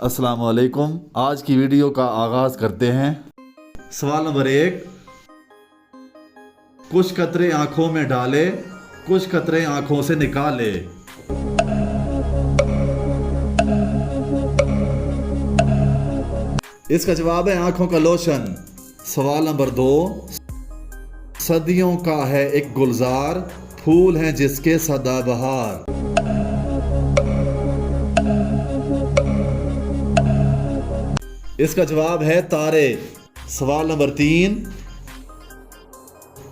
अस्सलाम वालेकुम। आज की वीडियो का आगाज़ करते हैं। सवाल नंबर 1, कुछ कतरे आंखों में डाले, कुछ कतरे आंखों से निकाले। इसका जवाब है आंखों का लोशन। सवाल नंबर 2, सदियों का है एक गुलजार, फूल हैं जिसके सदाबहार। इसका जवाब है तारे। सवाल नंबर 3,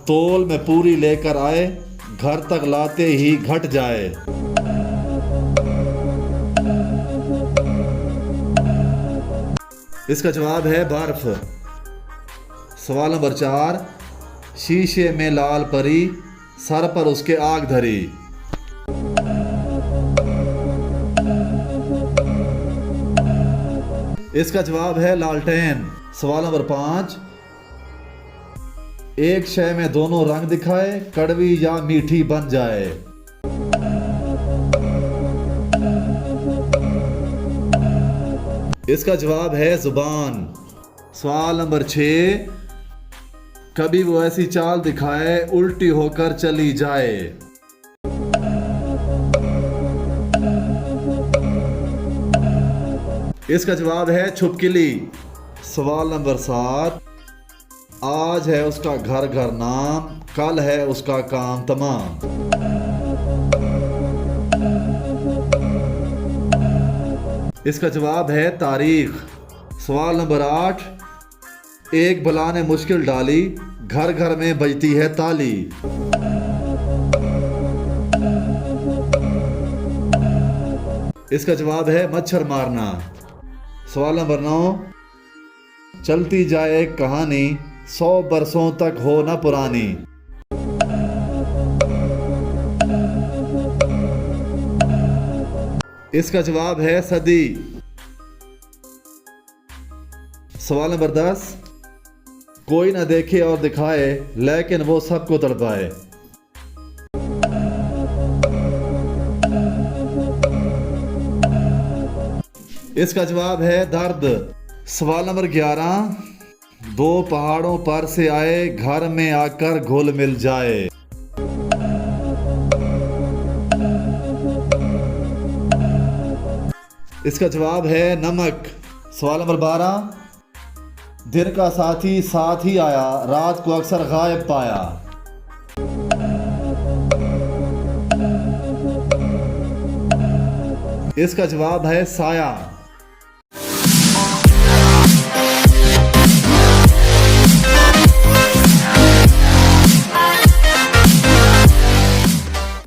तोल में पूरी लेकर आए, घर तक लाते ही घट जाए। इसका जवाब है बर्फ। सवाल नंबर 4, शीशे में लाल परी, सर पर उसके आग धरी। इसका जवाब है लालटेन। सवाल नंबर 5, एक शय में दोनों रंग दिखाए, कड़वी या मीठी बन जाए। इसका जवाब है जुबान। सवाल नंबर 6, कभी वो ऐसी चाल दिखाए, उल्टी होकर चली जाए। इसका जवाब है छुपकिली। सवाल नंबर 7, आज है उसका घर घर नाम, कल है उसका काम तमाम। इसका जवाब है तारीख। सवाल नंबर 8, एक बला ने मुश्किल डाली, घर घर में बजती है ताली। इसका जवाब है मच्छर मारना। सवाल नंबर 9, चलती जाए एक कहानी, 100 बरसों तक हो न पुरानी। इसका जवाब है सदी। सवाल नंबर 10, कोई न देखे और दिखाए, लेकिन वो सबको तड़पाए। इसका जवाब है दर्द। सवाल नंबर 11, दो पहाड़ों पर से आए, घर में आकर घुल मिल जाए। इसका जवाब है नमक। सवाल नंबर 12, दिन का साथी साथ ही आया, रात को अक्सर गायब पाया। इसका जवाब है साया।